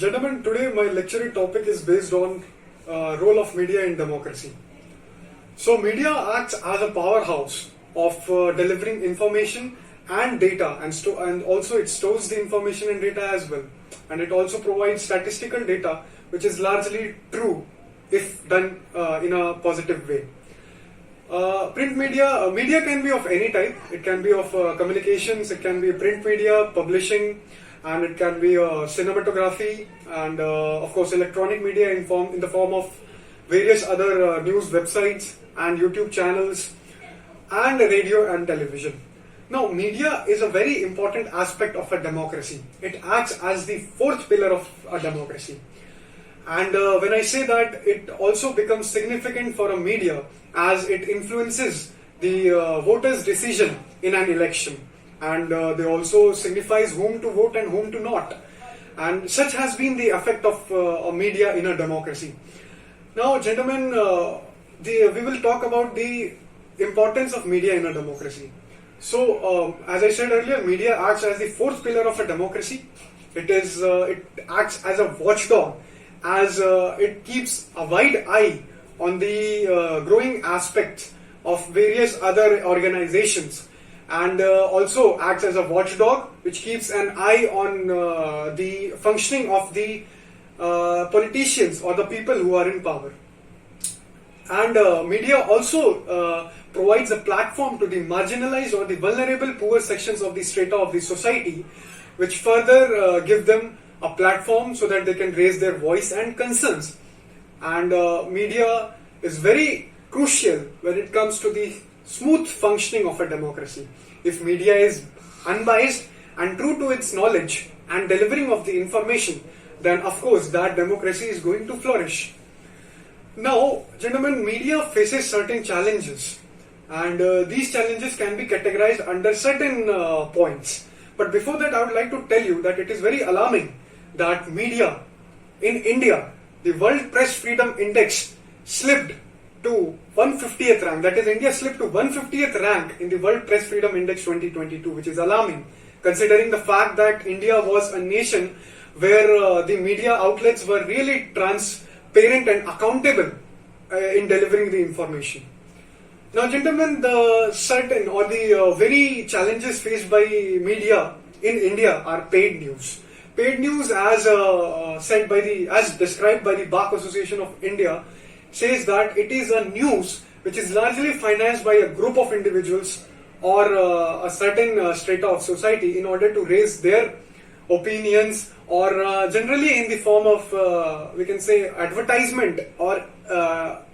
Gentlemen, today my lecture topic is based on role of media in democracy. So media acts as a powerhouse of delivering information and data, and also it stores the information and data as well, and it also provides statistical data which is largely true if done in a positive way. Print media can be of any type. It can be of communications, it can be print media, publishing, and it can be cinematography, and of course electronic media in the form of various other news websites and YouTube channels, and radio and television. Now, media is a very important aspect of a democracy. It acts as the fourth pillar of a democracy. And when I say that, it also becomes significant for a media as it influences the voters' decision in an election, and they also signifies whom to vote and whom to not. And such has been the effect of a media in a democracy. Now, gentlemen, we will talk about the importance of media in a democracy. So, as I said earlier, media acts as the fourth pillar of a democracy. It acts as a watchdog, as it keeps a wide eye on the growing aspects of various other organizations, and also acts as a watchdog which keeps an eye on the functioning of the politicians or the people who are in power. And media also provides a platform to the marginalized or the vulnerable poor sections of the strata of the society, which further give them a platform so that they can raise their voice and concerns. And media is very crucial when it comes to the smooth functioning of a democracy. If media is unbiased and true to its knowledge and delivering of the information, then of course that democracy is going to flourish. Now, gentlemen, media faces certain challenges, and these challenges can be categorized under certain points. But before that, I would like to tell you that it is very alarming that media in India, the World Press Freedom Index slipped to 150th rank. That is, India slipped to 150th rank in the World Press Freedom Index 2022, which is alarming, considering the fact that India was a nation where the media outlets were really transparent and accountable in delivering the information. Now, gentlemen, the certain or the very challenges faced by media in India are paid news. Paid news, as described by the Bar Association of India, says that it is a news which is largely financed by a group of individuals or a certain strata of society in order to raise their opinions, or generally in the form of we can say advertisement, or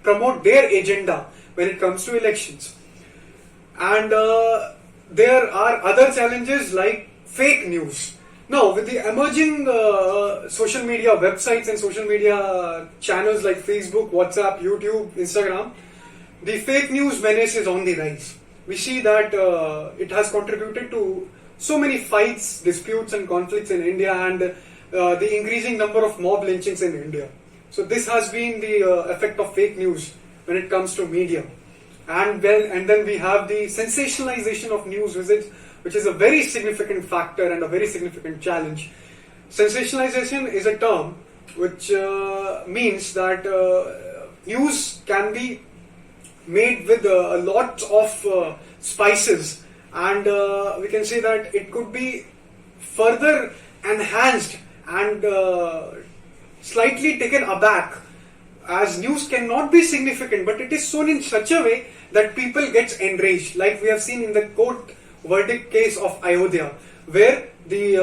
promote their agenda when it comes to elections. And there are other challenges like fake news. Now, with the emerging social media websites and social media channels like Facebook, WhatsApp, YouTube, Instagram, the fake news menace is on the rise. We see that it has contributed to so many fights, disputes and conflicts in India, and the increasing number of mob lynchings in India. So this has been the effect of fake news when it comes to media. And then we have the sensationalization of news, which is a very significant factor and a very significant challenge. Sensationalization is a term which means that news can be made with a lot of spices, and we can say that it could be further enhanced and slightly taken aback, as news cannot be significant, but it is shown in such a way that people get enraged, like we have seen in the court verdict case of Ayodhya, where the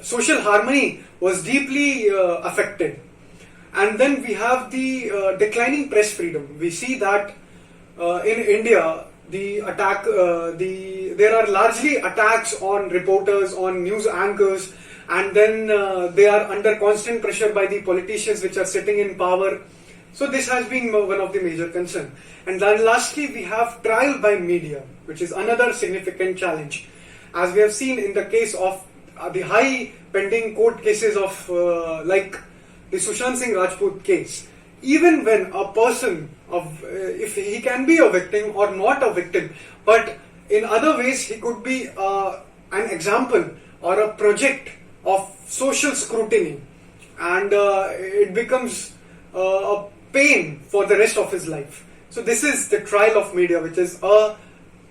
social harmony was deeply affected. And then we have the declining press freedom. We see that in India, there are largely attacks on reporters, on news anchors, and then they are under constant pressure by the politicians which are sitting in power. So this has been one of the major concerns. And then lastly, we have trial by media, which is another significant challenge. As we have seen in the case of the high pending court cases of like the Sushant Singh Rajput case, even when a person, if he can be a victim or not a victim, but in other ways he could be an example or a project of social scrutiny, and it becomes a pain for the rest of his life. So this is the trial of media, which is a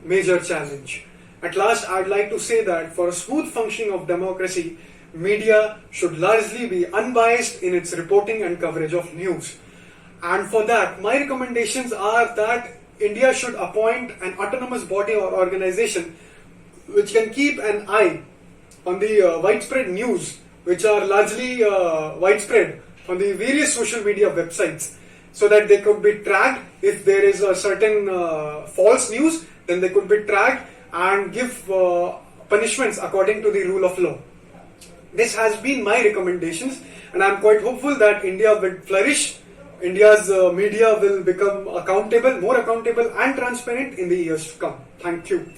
major challenge. At last, I'd like to say that for a smooth functioning of democracy, media should largely be unbiased in its reporting and coverage of news. And for that, my recommendations are that India should appoint an autonomous body or organization which can keep an eye on the widespread news, which are largely widespread on the various social media websites, so that they could be tracked. If there is a certain false news, then they could be tracked and give punishments according to the rule of law. This has been my recommendations, and I am quite hopeful that India will flourish. India's media will become accountable, more accountable and transparent in the years to come. Thank you.